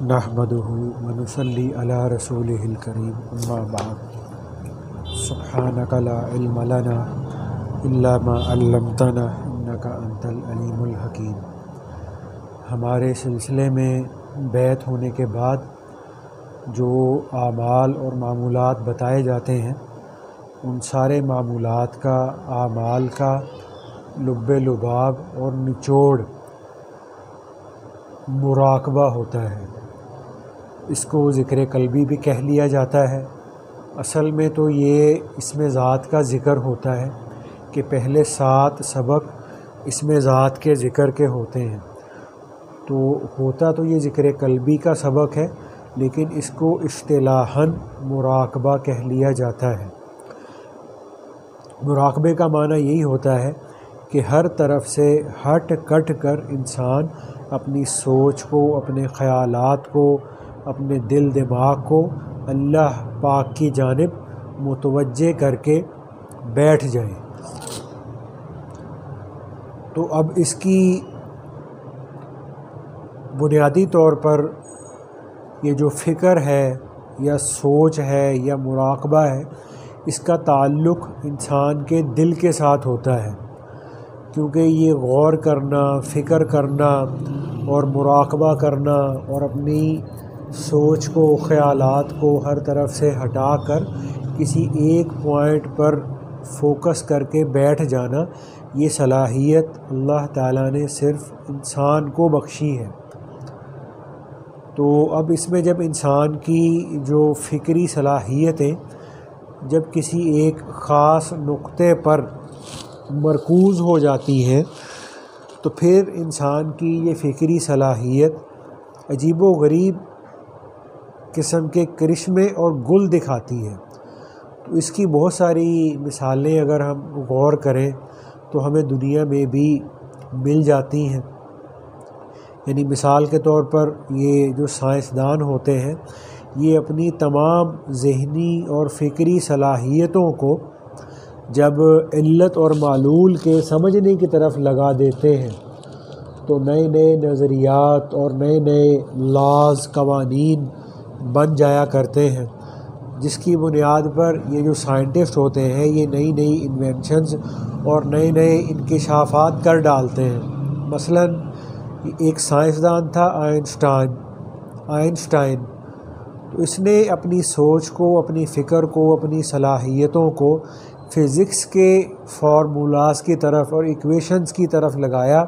نحمدہ ونصلی علی رسولہ الکریم اما بعد سبحانک لا علم لنا الا ما علمتنا انک انت العلیم الحکیم۔ ہمارے سلسلے میں بیعت ہونے کے بعد جو اعمال اور معمولات بتائے جاتے ہیں ان سارے معمولات کا اعمال کا لب لباب اور نچوڑ مراقبہ ہوتا ہے۔ اس کو ذکر قلبی بھی کہہ لیا جاتا ہے۔ اصل میں تو یہ اسم ذات کا ذکر ہوتا ہے کہ پہلے 7 سبق اسم ذات کے ذکر کے ہوتے ہیں، تو ہوتا تو یہ ذکر قلبی کا سبق ہے، لیکن اس کو اصطلاحاً مراقبہ کہہ لیا جاتا ہے۔ مراقبے کا معنی یہی ہوتا ہے کہ ہر طرف سے ہٹ کٹ کر انسان اپنی سوچ کو، اپنے خیالات کو، اپنے دل دماغ کو اللہ پاک کی جانب متوجہ کر کے بیٹھ جائے۔ تو اب اس کی بنیادی طور پر یہ جو فکر ہے یا سوچ ہے یا مراقبہ ہے، اس کا تعلق انسان کے دل کے ساتھ ہوتا ہے، کیونکہ یہ غور کرنا، فکر کرنا اور مراقبہ کرنا اور اپنی سوچ کو، خیالات کو ہر طرف سے ہٹا کر کسی ایک پوائنٹ پر فوکس کر کے بیٹھ جانا، یہ صلاحیت اللہ تعالیٰ نے صرف انسان کو بخشی ہے۔ تو اب اس میں جب انسان کی جو فکری صلاحیتیں جب کسی ایک خاص نقطے پر مرکوز ہو جاتی ہیں، تو پھر انسان کی یہ فکری صلاحیت عجیب و غریب قسم کے کرشمے اور گل دکھاتی ہے۔ تو اس کی بہت ساری مثالیں اگر ہم غور کریں تو ہمیں دنیا میں بھی مل جاتی ہیں۔ یعنی مثال کے طور پر یہ جو سائنسدان ہوتے ہیں، یہ اپنی تمام ذہنی اور فکری صلاحیتوں کو جب علت اور معلول کے سمجھنے کی طرف لگا دیتے ہیں تو نئے نئے نظریات اور نئے نئے لاز، قوانین بن جایا کرتے ہیں، جس کی بنیاد پر یہ جو سائنٹسٹ ہوتے ہیں یہ نئی نئی انوینشنز اور نئے نئے انکشافات کر ڈالتے ہیں۔ مثلا ایک سائنسدان تھا آئنسٹائن، تو اس نے اپنی سوچ کو، اپنی فکر کو، اپنی صلاحیتوں کو فزکس کے فارمولاز کی طرف اور ایکویشنز کی طرف لگایا،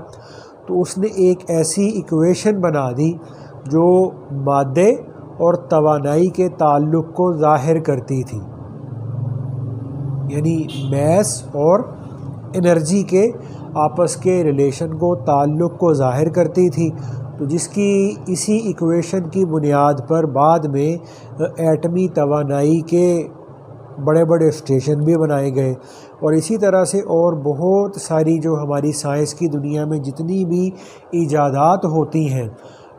تو اس نے ایک ایسی ایکویشن بنا دی جو مادے اور توانائی کے تعلق کو ظاہر کرتی تھی، یعنی میس اور انرجی کے آپس کے ریلیشن کو، تعلق کو ظاہر کرتی تھی، تو جس کی اسی ایکویشن کی بنیاد پر بعد میں ایٹمی توانائی کے بڑے بڑے اسٹیشن بھی بنائے گئے، اور اسی طرح سے اور بہت ساری جو ہماری سائنس کی دنیا میں جتنی بھی ایجادات ہوتی ہیں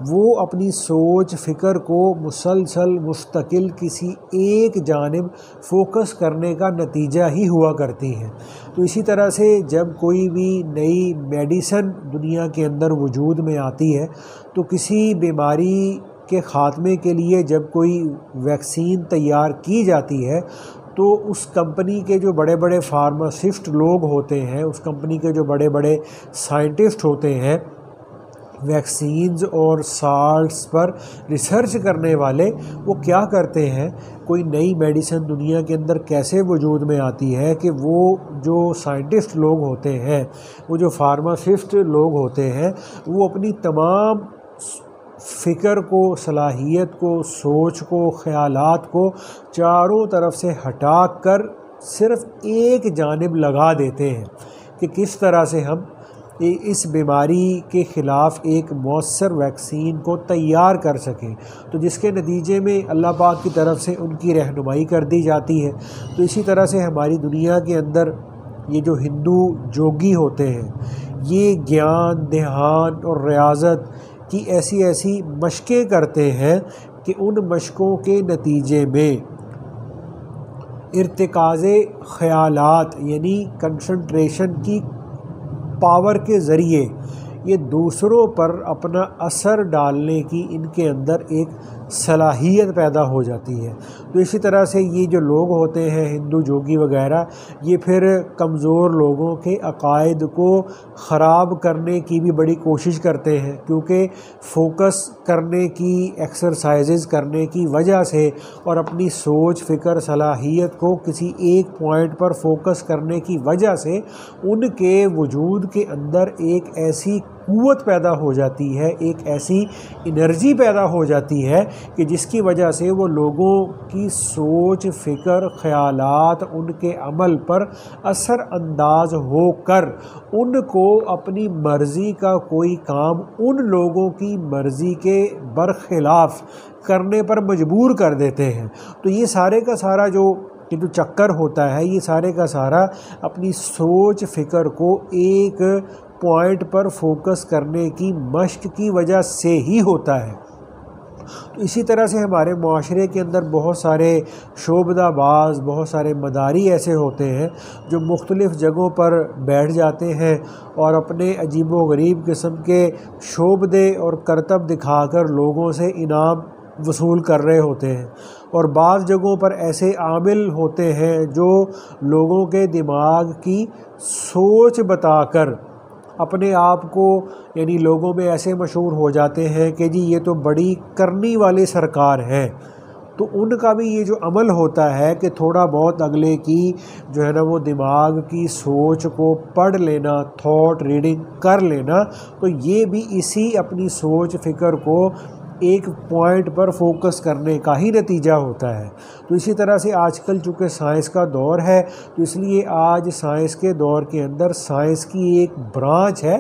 وہ اپنی سوچ، فکر کو مسلسل مستقل کسی ایک جانب فوکس کرنے کا نتیجہ ہی ہوا کرتی ہیں۔ تو اسی طرح سے جب کوئی بھی نئی میڈیسن دنیا کے اندر وجود میں آتی ہے تو کسی بیماری کے خاتمے کے لیے جب کوئی ویکسین تیار کی جاتی ہے تو اس کمپنی کے جو بڑے بڑے فارماسسٹ لوگ ہوتے ہیں، اس کمپنی کے جو بڑے بڑے سائنٹسٹ ہوتے ہیں، ویکسینز اور سالٹس پر ریسرچ کرنے والے، وہ کیا کرتے ہیں، کوئی نئی میڈیسن دنیا کے اندر کیسے وجود میں آتی ہے کہ وہ جو سائنٹسٹ لوگ ہوتے ہیں، وہ جو فارماسسٹ لوگ ہوتے ہیں، وہ اپنی تمام فکر کو، صلاحیت کو، سوچ کو، خیالات کو چاروں طرف سے ہٹا کر صرف ایک جانب لگا دیتے ہیں کہ کس طرح سے ہم اس بیماری کے خلاف ایک مؤثر ویکسین کو تیار کر سکیں، تو جس کے نتیجے میں اللہ پاک کی طرف سے ان کی رہنمائی کر دی جاتی ہے۔ تو اسی طرح سے ہماری دنیا کے اندر یہ جو ہندو جوگی ہوتے ہیں، یہ گیان، دھیان اور ریاضت کی ایسی ایسی مشقیں کرتے ہیں کہ ان مشقوں کے نتیجے میں ارتکاز خیالات یعنی کنسنٹریشن کی پاور کے ذریعے یہ دوسروں پر اپنا اثر ڈالنے کی ان کے اندر ایک صلاحیت پیدا ہو جاتی ہے۔ تو اسی طرح سے یہ جو لوگ ہوتے ہیں ہندو جوگی وغیرہ، یہ پھر کمزور لوگوں کے عقائد کو خراب کرنے کی بھی بڑی کوشش کرتے ہیں، کیونکہ فوکس کرنے کی ایکسرسائزز کرنے کی وجہ سے اور اپنی سوچ فکر صلاحیت کو کسی ایک پوائنٹ پر فوکس کرنے کی وجہ سے ان کے وجود کے اندر ایک ایسی قوت پیدا ہو جاتی ہے، ایک ایسی انرجی پیدا ہو جاتی ہے کہ جس کی وجہ سے وہ لوگوں کی سوچ فکر خیالات ان کے عمل پر اثر انداز ہو کر ان کو اپنی مرضی کا کوئی کام ان لوگوں کی مرضی کے برخلاف کرنے پر مجبور کر دیتے ہیں۔ تو یہ سارے کا سارا جو چکر ہوتا ہے، یہ سارے کا سارا اپنی سوچ فکر کو ایک پوائنٹ پر فوکس کرنے کی مشق کی وجہ سے ہی ہوتا ہے۔ تو اسی طرح سے ہمارے معاشرے کے اندر بہت سارے شعبدہ باز، بہت سارے مداری ایسے ہوتے ہیں جو مختلف جگہوں پر بیٹھ جاتے ہیں اور اپنے عجیب و غریب قسم کے شعبدے اور کرتب دکھا کر لوگوں سے انعام وصول کر رہے ہوتے ہیں، اور بعض جگہوں پر ایسے عامل ہوتے ہیں جو لوگوں کے دماغ کی سوچ بتا کر اپنے آپ کو یعنی لوگوں میں ایسے مشہور ہو جاتے ہیں کہ جی یہ تو بڑی کرنی والے سرکار ہیں۔ تو ان کا بھی یہ جو عمل ہوتا ہے کہ تھوڑا بہت اگلے کی جو ہے نا وہ دماغ کی سوچ کو پڑھ لینا، تھاٹ ریڈنگ کر لینا، تو یہ بھی اسی اپنی سوچ فکر کو ایک پوائنٹ پر فوکس کرنے کا ہی نتیجہ ہوتا ہے۔ تو اسی طرح سے آج کل چونکہ سائنس کا دور ہے، تو اس لیے آج سائنس کے دور کے اندر سائنس کی ایک برانچ ہے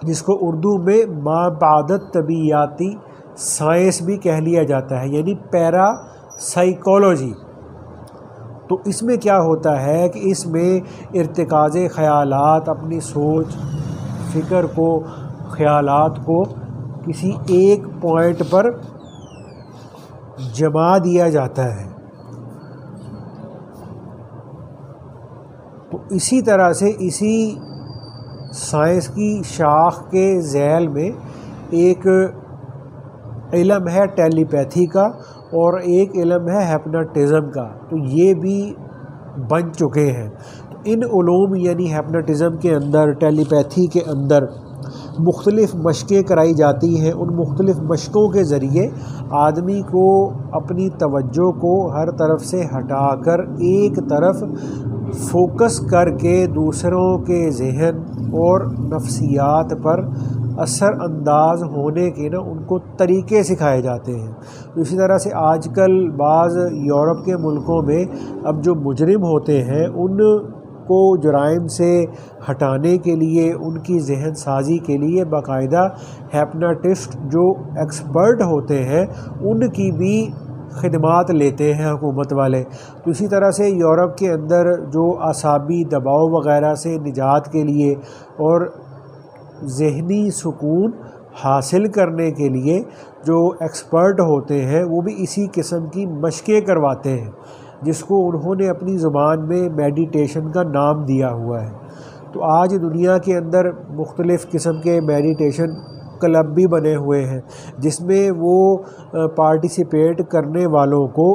جس کو اردو میں ما بعد طبیعیاتی سائنس بھی کہہ لیا جاتا ہے، یعنی پیرا سائیکولوجی۔ تو اس میں کیا ہوتا ہے کہ اس میں ارتکاز خیالات، اپنی سوچ فکر کو، خیالات کو کسی ایک پوائنٹ پر جما دیا جاتا ہے۔ تو اسی طرح سے اسی سائنس کی شاخ کے ذیل میں ایک علم ہے ٹیلی پیتھی کا اور ایک علم ہے ہیپناٹزم کا، تو یہ بھی بن چکے ہیں۔ تو ان علوم یعنی ہیپناٹزم کے اندر، ٹیلی پیتھی کے اندر مختلف مشقیں کرائی جاتی ہیں۔ ان مختلف مشقوں کے ذریعے آدمی کو اپنی توجہ کو ہر طرف سے ہٹا کر ایک طرف فوکس کر کے دوسروں کے ذہن اور نفسیات پر اثر انداز ہونے کے ان کو طریقے سکھائے جاتے ہیں۔ اسی طرح سے آج کل بعض یورپ کے ملکوں میں اب جو مجرم ہوتے ہیں ان کو جرائم سے ہٹانے کے لیے، ان کی ذہن سازی کے لیے باقاعدہ ہیپناٹسٹ جو ایکسپرٹ ہوتے ہیں ان کی بھی خدمات لیتے ہیں حکومت والے۔ تو اسی طرح سے یورپ کے اندر جو اعصابی دباؤ وغیرہ سے نجات کے لیے اور ذہنی سکون حاصل کرنے کے لیے جو ایکسپرٹ ہوتے ہیں وہ بھی اسی قسم کی مشقیں کرواتے ہیں، جس کو انہوں نے اپنی زبان میں میڈیٹیشن کا نام دیا ہوا ہے۔ تو آج دنیا کے اندر مختلف قسم کے میڈیٹیشن کلب بھی بنے ہوئے ہیں، جس میں وہ پارٹیسپیٹ کرنے والوں کو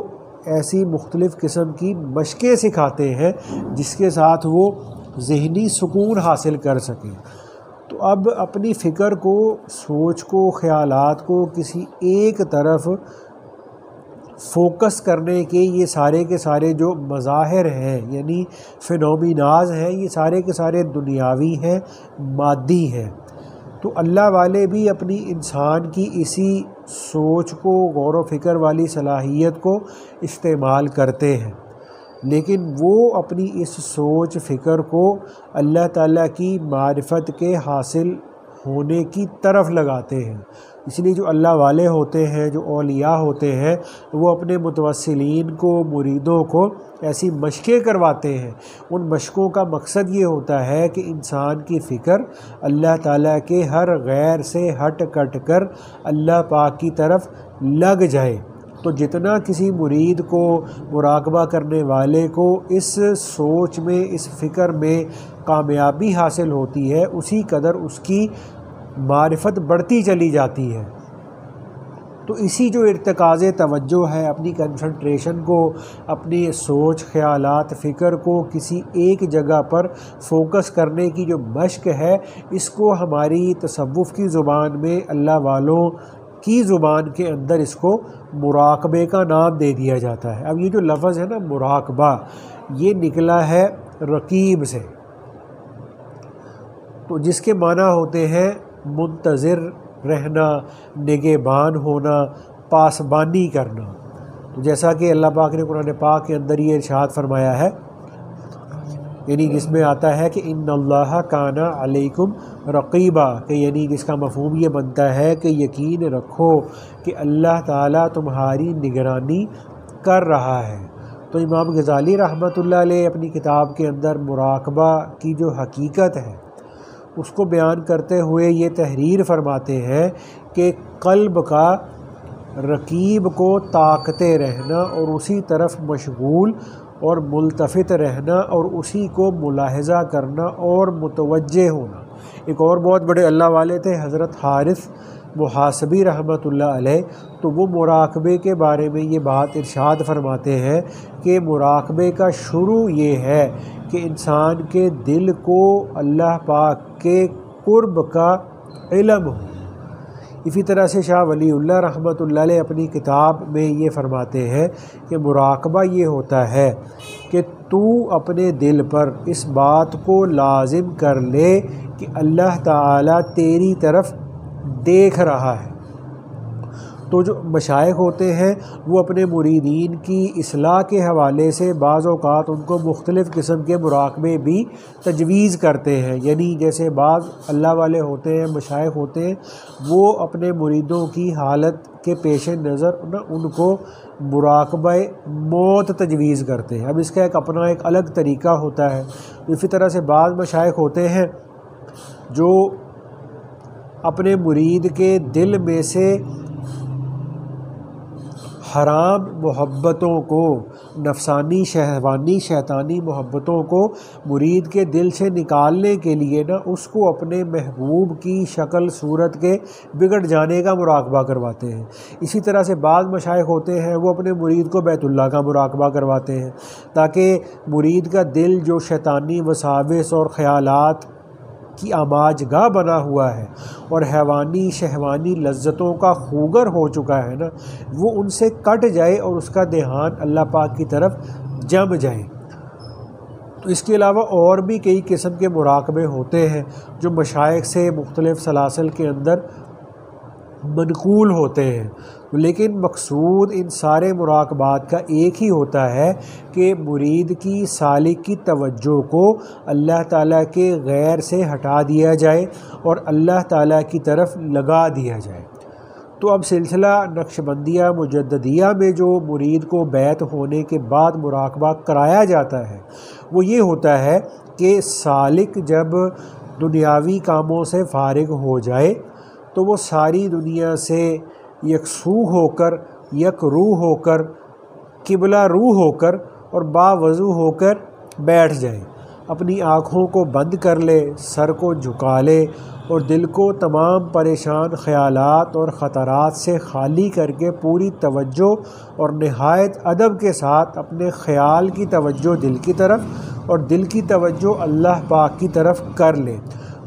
ایسی مختلف قسم کی مشقیں سکھاتے ہیں جس کے ساتھ وہ ذہنی سکون حاصل کر سکیں۔ تو اب اپنی فکر کو، سوچ کو، خیالات کو کسی ایک طرف فوکس کرنے کے یہ سارے کے سارے جو مظاہر ہیں یعنی فینومیناز ہیں، یہ سارے کے سارے دنیاوی ہیں، مادی ہیں۔ تو اللہ والے بھی اپنی انسان کی اسی سوچ کو، غور و فکر والی صلاحیت کو استعمال کرتے ہیں، لیکن وہ اپنی اس سوچ فکر کو اللہ تعالیٰ کی معرفت کے حاصل ہونے کی طرف لگاتے ہیں۔ اس لیے جو اللہ والے ہوتے ہیں، جو اولیاء ہوتے ہیں، وہ اپنے متوسلین کو، مریدوں کو ایسی مشقیں کرواتے ہیں۔ ان مشقوں کا مقصد یہ ہوتا ہے کہ انسان کی فکر اللہ تعالیٰ کے ہر غیر سے ہٹ کٹ کر اللہ پاک کی طرف لگ جائے۔ تو جتنا کسی مرید کو، مراقبہ کرنے والے کو اس سوچ میں، اس فکر میں کامیابی حاصل ہوتی ہے، اسی قدر اس کی معرفت بڑھتی چلی جاتی ہے۔ تو اسی جو ارتکاز توجہ ہے، اپنی کنسنٹریشن کو، اپنی سوچ، خیالات، فکر کو کسی ایک جگہ پر فوکس کرنے کی جو مشق ہے، اس کو ہماری تصوف کی زبان میں، اللہ والوں کی زبان کے اندر اس کو مراقبے کا نام دے دیا جاتا ہے۔ اب یہ جو لفظ ہے نا مراقبہ، یہ نکلا ہے رقیب سے، تو جس کے معنی ہوتے ہیں منتظر رہنا، نگہبان ہونا، پاسبانی کرنا۔ تو جیسا کہ اللہ پاک نے قرآن پاک کے اندر یہ ارشاد فرمایا ہے، یعنی جس میں آتا ہے کہ ان اللہ کان علیکم رقیبا، کہ یعنی جس کا مفہوم یہ بنتا ہے کہ یقین رکھو کہ اللہ تعالیٰ تمہاری نگرانی کر رہا ہے۔ تو امام غزالی رحمۃ اللہ علیہ اپنی کتاب کے اندر مراقبہ کی جو حقیقت ہے اس کو بیان کرتے ہوئے یہ تحریر فرماتے ہیں کہ قلب کا رقیب کو تاکتے رہنا اور اسی طرف مشغول اور ملتفت رہنا اور اسی کو ملاحظہ کرنا اور متوجہ ہونا۔ ایک اور بہت بڑے اللہ والے تھے حضرت حارث محاسبی رحمۃ اللہ علیہ، تو وہ مراقبے کے بارے میں یہ بات ارشاد فرماتے ہیں کہ مراقبے کا شروع یہ ہے کہ انسان کے دل کو اللہ پاک کے قرب کا علم ہو۔ اسی طرح سے شاہ ولی اللہ رحمۃ اللہ علیہ اپنی کتاب میں یہ فرماتے ہیں کہ مراقبہ یہ ہوتا ہے کہ تو اپنے دل پر اس بات کو لازم کر لے کہ اللہ تعالیٰ تیری طرف دیکھ رہا ہے۔ تو جو مشائخ ہوتے ہیں وہ اپنے مریدین کی اصلاح کے حوالے سے بعض اوقات ان کو مختلف قسم کے مراقبے بھی تجویز کرتے ہیں، یعنی جیسے بعض اللہ والے ہوتے ہیں، مشائخ ہوتے ہیں، وہ اپنے مریدوں کی حالت کے پیش نظر ان کو مراقبہ موت تجویز کرتے ہیں۔ اب اس کا اپنا ایک الگ طریقہ ہوتا ہے۔ اسی طرح سے بعض مشائخ ہوتے ہیں جو اپنے مرید کے دل میں سے حرام محبتوں کو، نفسانی شہوانی شیطانی محبتوں کو مرید کے دل سے نکالنے کے لیے اس کو اپنے محبوب کی شکل صورت کے بگڑ جانے کا مراقبہ کرواتے ہیں۔ اسی طرح سے بعض مشائخ ہوتے ہیں وہ اپنے مرید کو بیت اللہ کا مراقبہ کرواتے ہیں تاکہ مرید کا دل جو شیطانی وساوس اور خیالات کی آماج گاہ بنا ہوا ہے اور حیوانی شہوانی لذتوں کا خوگر ہو چکا ہے وہ ان سے کٹ جائے اور اس کا دھیان اللہ پاک کی طرف جم جائے۔ تو اس کے علاوہ اور بھی کئی قسم کے مراقبے ہوتے ہیں جو مشائخ سے مختلف سلاسل کے اندر منقول ہوتے ہیں، لیکن مقصود ان سارے مراقبات کا ایک ہی ہوتا ہے کہ مرید کی سالک کی توجہ کو اللہ تعالیٰ کے غیر سے ہٹا دیا جائے اور اللہ تعالیٰ کی طرف لگا دیا جائے۔ تو اب سلسلہ نقشبندیہ مجددیہ میں جو مرید کو بیعت ہونے کے بعد مراقبہ کرایا جاتا ہے وہ یہ ہوتا ہے کہ سالک جب دنیاوی کاموں سے فارغ ہو جائے تو وہ ساری دنیا سے یکسو ہو کر، یک روح ہو کر، قبلہ روح ہو کر اور باوضو ہو کر بیٹھ جائے، اپنی آنکھوں کو بند کر لے، سر کو جھکا لے اور دل کو تمام پریشان خیالات اور خطرات سے خالی کر کے پوری توجہ اور نہایت ادب کے ساتھ اپنے خیال کی توجہ دل کی طرف اور دل کی توجہ اللہ پاک کی طرف کر لے۔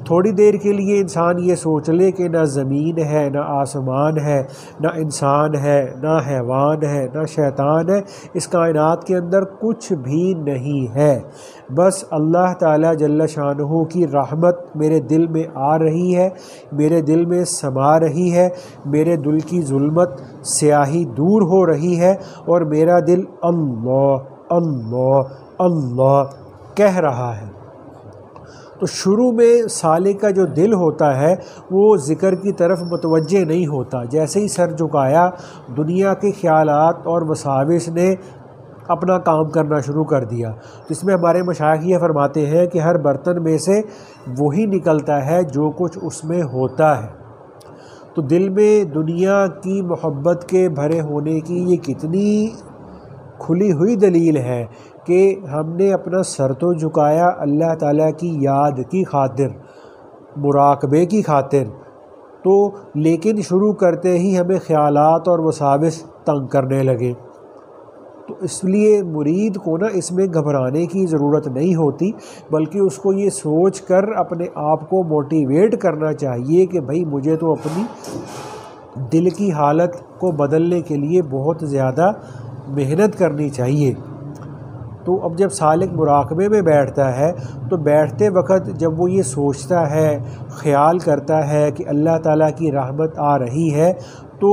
تھوڑی دیر کے لیے انسان یہ سوچ لے کہ نہ زمین ہے، نہ آسمان ہے، نہ انسان ہے، نہ حیوان ہے، نہ شیطان ہے، اس کائنات کے اندر کچھ بھی نہیں ہے، بس اللہ تعالیٰ جل شانہ کی رحمت میرے دل میں آ رہی ہے، میرے دل میں سما رہی ہے، میرے دل کی ظلمت سیاہی دور ہو رہی ہے اور میرا دل اللہ اللہ اللہ کہہ رہا ہے۔ تو شروع میں سالک کا جو دل ہوتا ہے وہ ذکر کی طرف متوجہ نہیں ہوتا، جیسے ہی سر جھکایا دنیا کے خیالات اور وساوس نے اپنا کام کرنا شروع کر دیا۔ تو اس میں ہمارے مشائخ یہ فرماتے ہیں کہ ہر برتن میں سے وہی نکلتا ہے جو کچھ اس میں ہوتا ہے۔ تو تو دل میں دنیا کی محبت کے بھرے ہونے کی یہ کتنی کھلی ہوئی دلیل ہے کہ ہم نے اپنا سر تو جھکایا اللہ تعالیٰ کی یاد کی خاطر، مراقبے کی خاطر، تو لیکن شروع کرتے ہی ہمیں خیالات اور وساوس تنگ کرنے لگے۔ تو اس لیے مرید کو نا اس میں گھبرانے کی ضرورت نہیں ہوتی، بلکہ اس کو یہ سوچ کر اپنے آپ کو موٹیویٹ کرنا چاہیے کہ بھائی مجھے تو اپنی دل کی حالت کو بدلنے کے لیے بہت زیادہ محنت کرنی چاہیے۔ تو اب جب سالک مراقبے میں بیٹھتا ہے تو بیٹھتے وقت جب وہ یہ سوچتا ہے، خیال کرتا ہے کہ اللہ تعالیٰ کی رحمت آ رہی ہے، تو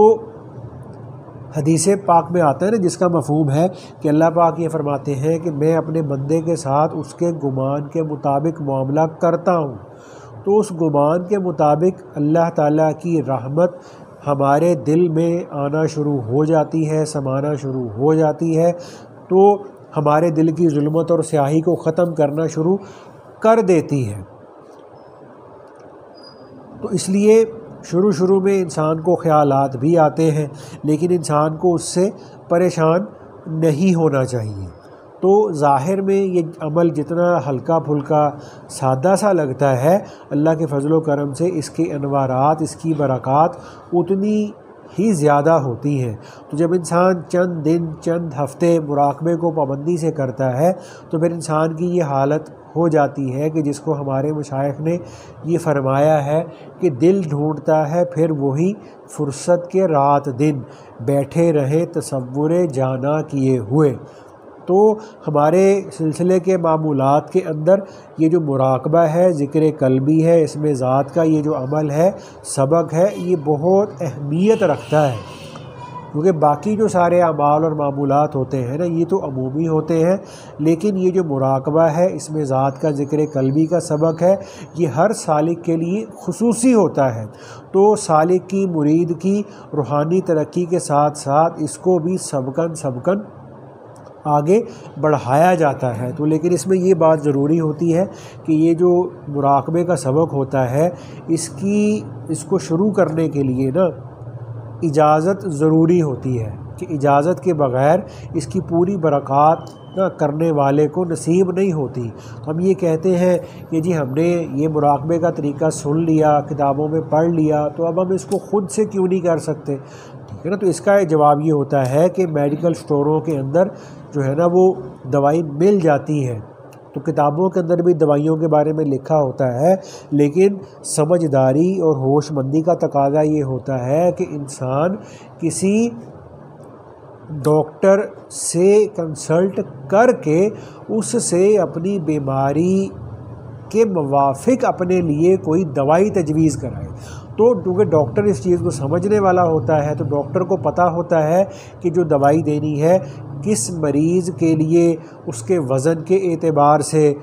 حدیث پاک میں آتا ہے نا جس کا مفہوم ہے کہ اللہ پاک یہ فرماتے ہیں کہ میں اپنے بندے کے ساتھ اس کے گمان کے مطابق معاملہ کرتا ہوں، تو اس گمان کے مطابق اللہ تعالیٰ کی رحمت ہمارے دل میں آنا شروع ہو جاتی ہے، سمانا شروع ہو جاتی ہے، تو ہمارے دل کی ظلمت اور سیاہی کو ختم کرنا شروع کر دیتی ہے۔ تو اس لیے شروع میں انسان کو خیالات بھی آتے ہیں، لیکن انسان کو اس سے پریشان نہیں ہونا چاہیے۔ تو ظاہر میں یہ عمل جتنا ہلکا پھلکا سادہ سا لگتا ہے، اللہ کے فضل و کرم سے اس کے انوارات، اس کی برکات اتنی ہی زیادہ ہوتی ہیں۔ تو جب انسان چند دن، چند ہفتے مراقبے کو پابندی سے کرتا ہے تو پھر انسان کی یہ حالت ہو جاتی ہے کہ جس کو ہمارے مشائخ نے یہ فرمایا ہے کہ دل ڈھونڈتا ہے پھر وہی فرصت کے رات دن، بیٹھے رہے تصور جانا کیے ہوئے۔ تو ہمارے سلسلے کے معمولات کے اندر یہ جو مراقبہ ہے، ذکر قلبی ہے، اس میں ذات کا یہ جو عمل ہے، سبق ہے، یہ بہت اہمیت رکھتا ہے، کیونکہ باقی جو سارے اعمال اور معمولات ہوتے ہیں نا یہ تو عمومی ہوتے ہیں، لیکن یہ جو مراقبہ ہے اس میں ذات کا ذکر قلبی کا سبق ہے، یہ ہر سالک کے لیے خصوصی ہوتا ہے۔ تو سالک کی، مرید کی روحانی ترقی کے ساتھ ساتھ اس کو بھی سبقاً آگے بڑھایا جاتا ہے۔ تو لیکن اس میں یہ بات ضروری ہوتی ہے کہ یہ جو مراقبے کا سبق ہوتا ہے اس کو شروع کرنے کے لیے نا اجازت ضروری ہوتی ہے، کہ اجازت کے بغیر اس کی پوری برکات کرنے والے کو نصیب نہیں ہوتی۔ تو ہم یہ کہتے ہیں کہ جی ہم نے یہ مراقبے کا طریقہ سن لیا، کتابوں میں پڑھ لیا، تو اب ہم اس کو خود سے کیوں نہیں کر سکتے؟ ٹھیک ہے نا۔ تو اس کا جواب یہ ہوتا ہے کہ میڈیکل سٹوروں کے اندر جو ہے نا وہ دوائی مل جاتی ہے، تو کتابوں کے اندر بھی دوائیوں کے بارے میں لکھا ہوتا ہے، لیکن سمجھداری اور ہوش مندی کا تقاضا یہ ہوتا ہے کہ انسان کسی ڈاکٹر سے کنسلٹ کر کے اس سے اپنی بیماری کے موافق اپنے لیے کوئی دوائی تجویز کرائے۔ تو کیونکہ ڈاکٹر اس چیز کو سمجھنے والا ہوتا ہے، تو ڈاکٹر کو پتہ ہوتا ہے کہ جو دوائی دینی ہے کس مریض کے لیے، اس کے وزن کے اعتبار سے،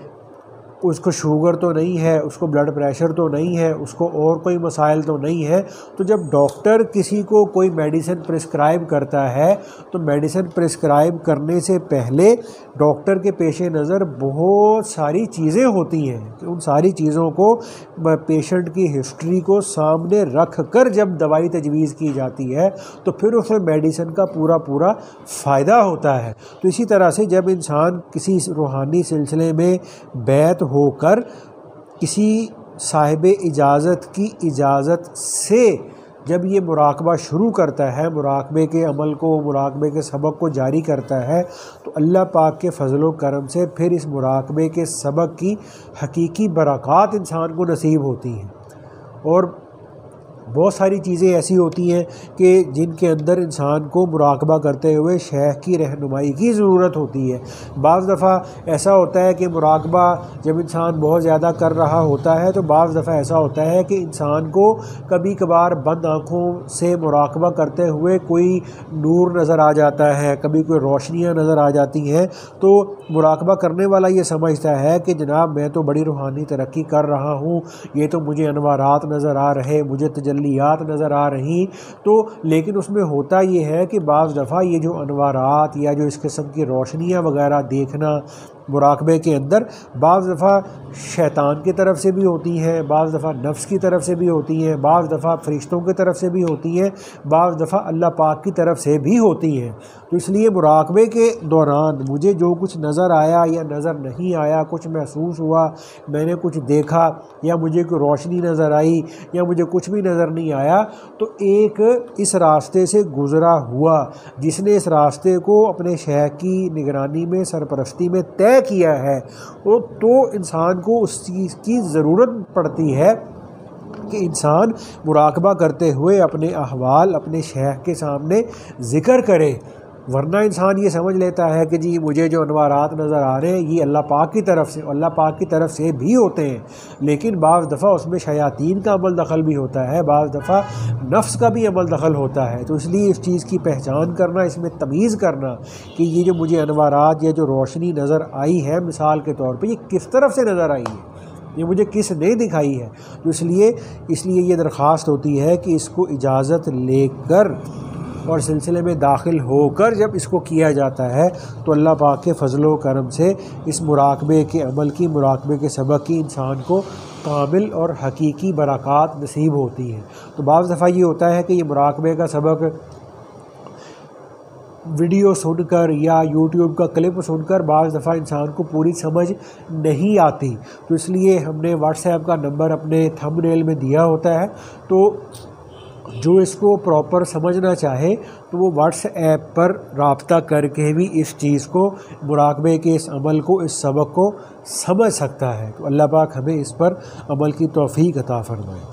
اس کو شوگر تو نہیں ہے، اس کو بلڈ پریشر تو نہیں ہے، اس کو اور کوئی مسائل تو نہیں ہے۔ تو جب ڈاکٹر کسی کو کوئی میڈیسن پرسکرائب کرتا ہے تو میڈیسن پرسکرائب کرنے سے پہلے ڈاکٹر کے پیش نظر بہت ساری چیزیں ہوتی ہیں، کہ ان ساری چیزوں کو پیشنٹ کی ہسٹری کو سامنے رکھ کر جب دوائی تجویز کی جاتی ہے تو پھر اس میں میڈیسن کا پورا فائدہ ہوتا ہے۔ تو اسی طرح سے جب انسان کسی روحانی سلسلے میں بیعت ہو کر کسی صاحب اجازت کی اجازت سے جب یہ مراقبہ شروع کرتا ہے، مراقبے کے عمل کو، مراقبے کے سبق کو جاری کرتا ہے، تو اللہ پاک کے فضل و کرم سے پھر اس مراقبے کے سبق کی حقیقی برکات انسان کو نصیب ہوتی ہیں۔ اور بہت ساری چیزیں ایسی ہوتی ہیں کہ جن کے اندر انسان کو مراقبہ کرتے ہوئے شیخ کی رہنمائی کی ضرورت ہوتی ہے۔ بعض دفعہ ایسا ہوتا ہے کہ مراقبہ جب انسان بہت زیادہ کر رہا ہوتا ہے تو بعض دفعہ ایسا ہوتا ہے کہ انسان کو کبھی کبھار بند آنکھوں سے مراقبہ کرتے ہوئے کوئی نور نظر آ جاتا ہے، کبھی کوئی روشنیاں نظر آ جاتی ہیں، تو مراقبہ کرنے والا یہ سمجھتا ہے کہ جناب میں تو بڑی روحانی ترقی کر رہا ہوں، یہ تو مجھے انوارات نظر آ رہے، مجھے تجلیات نظر آ رہی، تو لیکن اس میں ہوتا یہ ہے کہ بعض دفعہ یہ جو انوارات یا جو اس قسم کی روشنیاں وغیرہ دیکھنا مراقبے کے اندر بعض دفعہ شیطان کی طرف سے بھی ہوتی ہیں، بعض دفعہ نفس کی طرف سے بھی ہوتی ہیں، بعض دفعہ فرشتوں کی طرف سے بھی ہوتی ہیں، بعض دفعہ اللہ پاک کی طرف سے بھی ہوتی ہیں۔ تو اس لیے مراقبے کے دوران مجھے جو کچھ نظر آیا یا نظر نہیں آیا، کچھ محسوس ہوا، میں نے کچھ دیکھا یا مجھے کوئی روشنی نظر آئی یا مجھے کچھ بھی نظر نہیں آیا، تو ایک اس راستے سے گزرا ہوا جس نے اس راستے کو اپنے شیخ کی نگرانی میں، سرپرستی میں طے کیا ہے، تو انسان کو اس چیز کی ضرورت پڑتی ہے کہ انسان مراقبہ کرتے ہوئے اپنے احوال اپنے شیخ کے سامنے ذکر کرے، ورنہ انسان یہ سمجھ لیتا ہے کہ جی مجھے جو انوارات نظر آ رہے ہیں یہ اللہ پاک کی طرف سے، اللہ پاک کی طرف سے بھی ہوتے ہیں، لیکن بعض دفعہ اس میں شیاطین کا عمل دخل بھی ہوتا ہے، بعض دفعہ نفس کا بھی عمل دخل ہوتا ہے۔ تو اس لیے اس چیز کی پہچان کرنا، اس میں تمیز کرنا کہ یہ جو مجھے انوارات یا جو روشنی نظر آئی ہے مثال کے طور پہ، یہ کس طرف سے نظر آئی ہے، یہ مجھے کس نے دکھائی ہے۔ تو اس لیے یہ درخواست ہوتی ہے کہ اس کو اجازت لے کر اور سلسلے میں داخل ہو کر جب اس کو کیا جاتا ہے تو اللہ پاک کے فضل و کرم سے اس مراقبے کے عمل کی، مراقبے کے سبق کی انسان کو کامل اور حقیقی برکات نصیب ہوتی ہیں۔ تو بعض دفعہ یہ ہوتا ہے کہ یہ مراقبے کا سبق ویڈیو سن کر یا یوٹیوب کا کلپ سن کر بعض دفعہ انسان کو پوری سمجھ نہیں آتی، تو اس لیے ہم نے واٹس ایپ کا نمبر اپنے تھمب نیل میں دیا ہوتا ہے، تو جو اس کو پراپر سمجھنا چاہے تو وہ واٹس ایپ پر رابطہ کر کے بھی اس چیز کو، مراقبے کے اس عمل کو، اس سبق کو سمجھ سکتا ہے۔ تو اللہ پاک ہمیں اس پر عمل کی توفیق عطا فرمائے۔